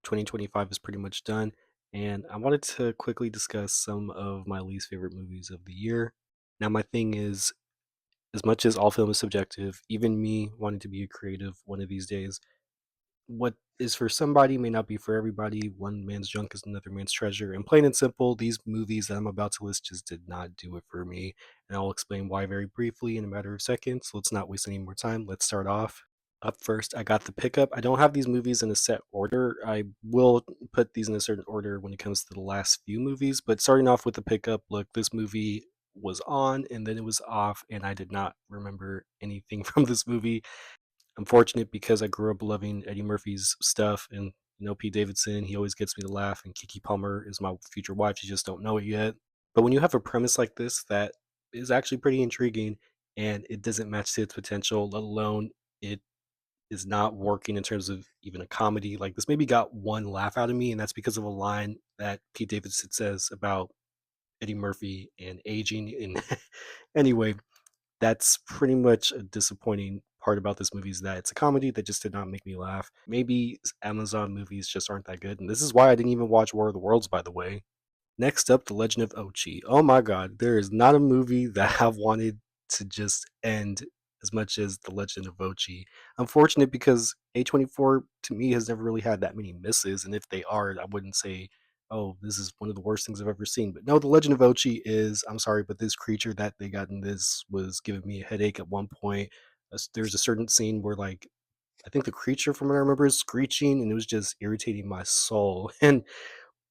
2025 is pretty much done, and I wanted to quickly discuss some of my least favorite movies of the year. Now, my thing is, as much as all film is subjective, even me wanting to be a creative one of these days, what is for somebody may not be for everybody. One man's junk is another man's treasure. And plain and simple, these movies that I'm about to list just did not do it for me. And I'll explain why very briefly in a matter of seconds. Let's not waste any more time. Let's start off. Up first, I got The Pickup. I don't have these movies in a set order. I will put these in a certain order when it comes to the last few movies. But starting off with The Pickup, look, this movie was on and then it was off, and I did not remember anything from this movie. I'm fortunate because I grew up loving Eddie Murphy's stuff and Pete Davidson. He always gets me to laugh, and Kiki Palmer is my future wife. You just don't know it yet. But when you have a premise like this that is actually pretty intriguing and it doesn't match to its potential, let alone it is not working in terms of even a comedy, like this maybe got one laugh out of me, and that's because of a line that Pete Davidson says about Eddie Murphy and aging. And anyway, that's pretty much a disappointing part about this movie is that it's a comedy that just did not make me laugh. Maybe Amazon movies just aren't that good, and this is why I didn't even watch War of the Worlds, by the way. Next up, The Legend of Ochi. Oh my god, there is not a movie that I've wanted to just end as much as The Legend of Ochi. Unfortunate because A24 to me has never really had that many misses, and if they are, I wouldn't say, oh, this is one of the worst things I've ever seen. But no, The Legend of Ochi is, I'm sorry, but this creature that they got in this was giving me a headache at one point. There's a certain scene where, like, I think the creature, from what I remember, is screeching, and it was just irritating my soul. And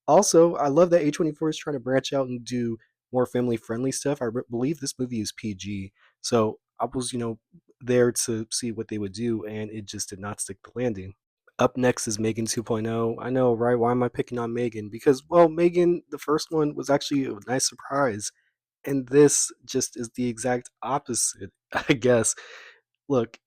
also, I love that A24 is trying to branch out and do more family friendly stuff. Believe this movie is PG. So I was, there to see what they would do, and it just did not stick the landing. Up next is Megan 2.0. I know, right? Why am I picking on Megan? Because, well, Megan, the first one, was actually a nice surprise. And this just is the exact opposite, I guess. Look,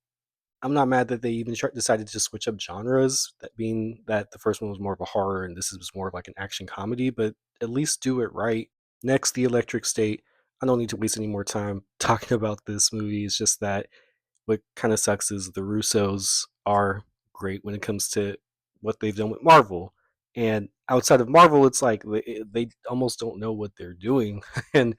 I'm not mad that they even decided to switch up genres. That being that the first one was more of a horror and this is more of like an action comedy, but at least do it right. Next, The Electric State. I don't need to waste any more time talking about this movie. It's just that what kind of sucks is the Russos are great when it comes to what they've done with Marvel. And outside of Marvel, it's like they almost don't know what they're doing. And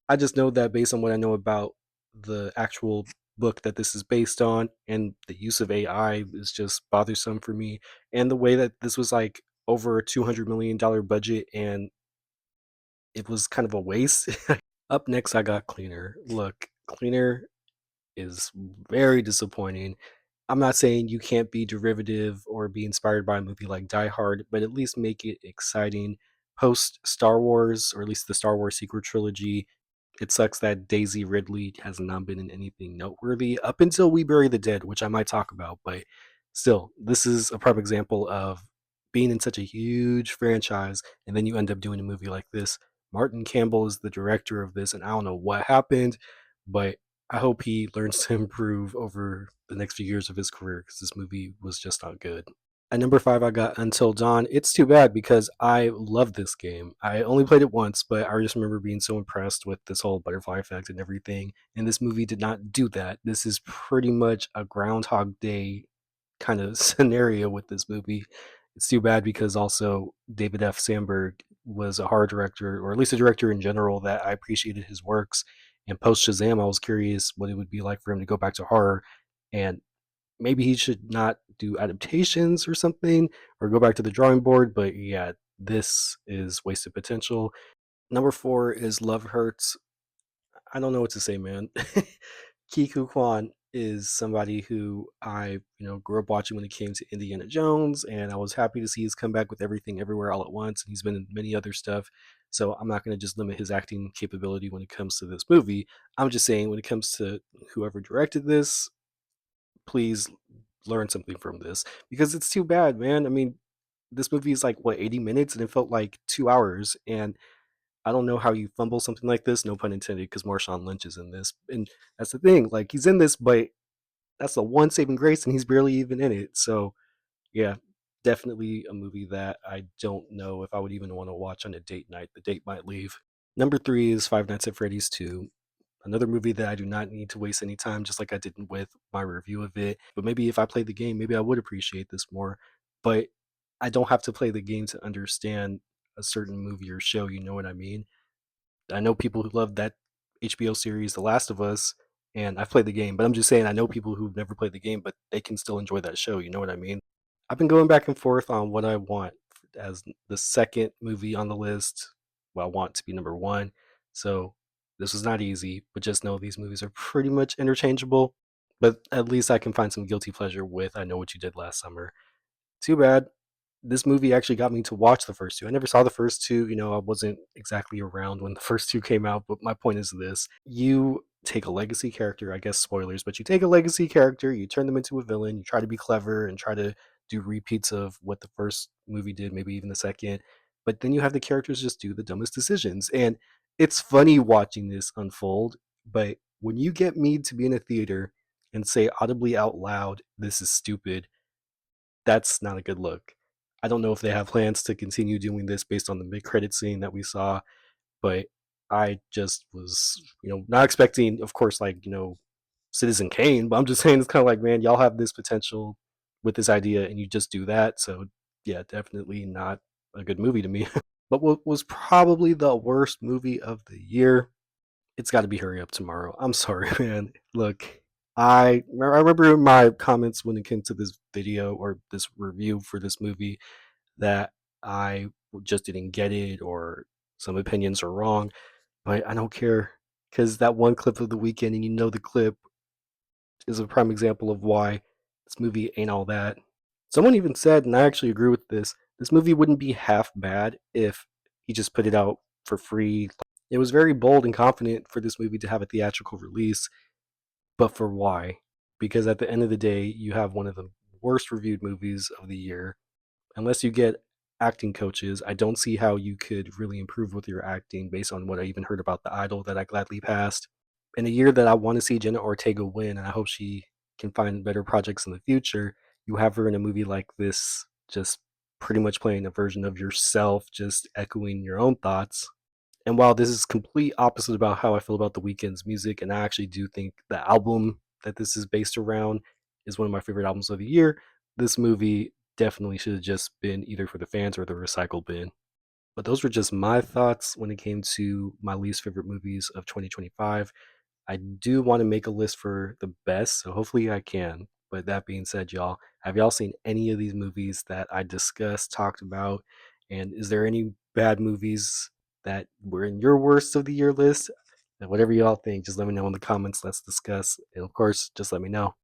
I just know that based on what I know about the actual book that this is based on, and the use of AI is just bothersome for me. And the way that this was like over a $200 million budget and it was kind of a waste. Up next, I got Cleaner. Look, Cleaner is very disappointing. I'm not saying you can't be derivative or be inspired by a movie like Die Hard, but at least make it exciting. Post Star Wars, or at least the Star Wars sequel trilogy, it sucks that Daisy Ridley has not been in anything noteworthy up until We Bury the Dead, which I might talk about, but still, this is a prime example of being in such a huge franchise and then you end up doing a movie like this. Martin Campbell is the director of this, and I don't know what happened, but I hope he learns to improve over the next few years of his career because this movie was just not good. At number five, I got Until Dawn. It's too bad because I love this game. I only played it once, but I just remember being so impressed with this whole butterfly effect and everything. And this movie did not do that. This is pretty much a Groundhog Day kind of scenario with this movie. It's too bad because also David F. Sandberg was a horror director, or at least a director in general, that I appreciated his works. And post Shazam, I was curious what it would be like for him to go back to horror. And maybe he should not do adaptations or something, or go back to the drawing board. But yeah, this is wasted potential. Number four is Love Hurts. I don't know what to say, man. Kiku Kwan is somebody who I, grew up watching when it came to Indiana Jones, and I was happy to see his comeback with Everything Everywhere All at Once, and he's been in many other stuff. So I'm not going to just limit his acting capability when it comes to this movie. I'm just saying when it comes to whoever directed this, please learn something from this because it's too bad, man. I mean, this movie is like what 80 minutes and it felt like 2 hours, and I don't know how you fumble something like this, no pun intended, because Marshawn Lynch is in this. And that's the thing, like he's in this, but that's the one saving grace and he's barely even in it. So yeah, definitely a movie that I don't know if I would even want to watch on a date night. The date might leave. Number three is Five Nights at Freddy's 2. Another movie that I do not need to waste any time, just like I didn't with my review of it. But maybe if I played the game, maybe I would appreciate this more. But I don't have to play the game to understand a certain movie or show, you know what I mean? I know people who love that HBO series, The Last of Us, and I've played the game, but I'm just saying I know people who've never played the game, but they can still enjoy that show, you know what I mean? I've been going back and forth on what I want as the second movie on the list. Well, I want to be number one. So this was not easy, but just know these movies are pretty much interchangeable. But at least I can find some guilty pleasure with I Know What You Did Last Summer. Too bad this movie actually got me to watch the first two. I never saw the first two. I wasn't exactly around when the first two came out, but my point is this. You take a legacy character, I guess spoilers, but you take a legacy character, you turn them into a villain, you try to be clever and try to do repeats of what the first movie did, maybe even the second. But then you have the characters just do the dumbest decisions. And it's funny watching this unfold, but when you get me to be in a theater and say audibly out loud, this is stupid, that's not a good look. I don't know if they have plans to continue doing this based on the mid-credit scene that we saw, but I just was, not expecting, of course, like, Citizen Kane, but I'm just saying it's kind of like, man, y'all have this potential with this idea and you just do that. So, yeah, definitely not a good movie to me. But what was probably the worst movie of the year, it's got to be Hurry Up Tomorrow. I'm sorry, man. Look, I remember in my comments when it came to this video or this review for this movie that I just didn't get it or some opinions are wrong, but I don't care because that one clip of the weekend, and the clip is a prime example of why this movie ain't all that. Someone even said, and I actually agree with this movie wouldn't be half bad if he just put it out for free. It was very bold and confident for this movie to have a theatrical release, but for why? Because at the end of the day, you have one of the worst reviewed movies of the year. Unless you get acting coaches, I don't see how you could really improve with your acting based on what I even heard about The Idol that I gladly passed. In a year that I want to see Jenna Ortega win, and I hope she can find better projects in the future, you have her in a movie like this, just pretty much playing a version of yourself, just echoing your own thoughts. And while this is complete opposite about how I feel about The Weeknd's music, and I actually do think the album that this is based around is one of my favorite albums of the year, this movie definitely should have just been either for the fans or the recycle bin. But those were just my thoughts when it came to my least favorite movies of 2025. I do want to make a list for the best, so hopefully I can. But that being said, y'all, have y'all seen any of these movies that I discussed, talked about? And is there any bad movies that were in your worst of the year list? And whatever y'all think, just let me know in the comments. Let's discuss. And of course, just let me know.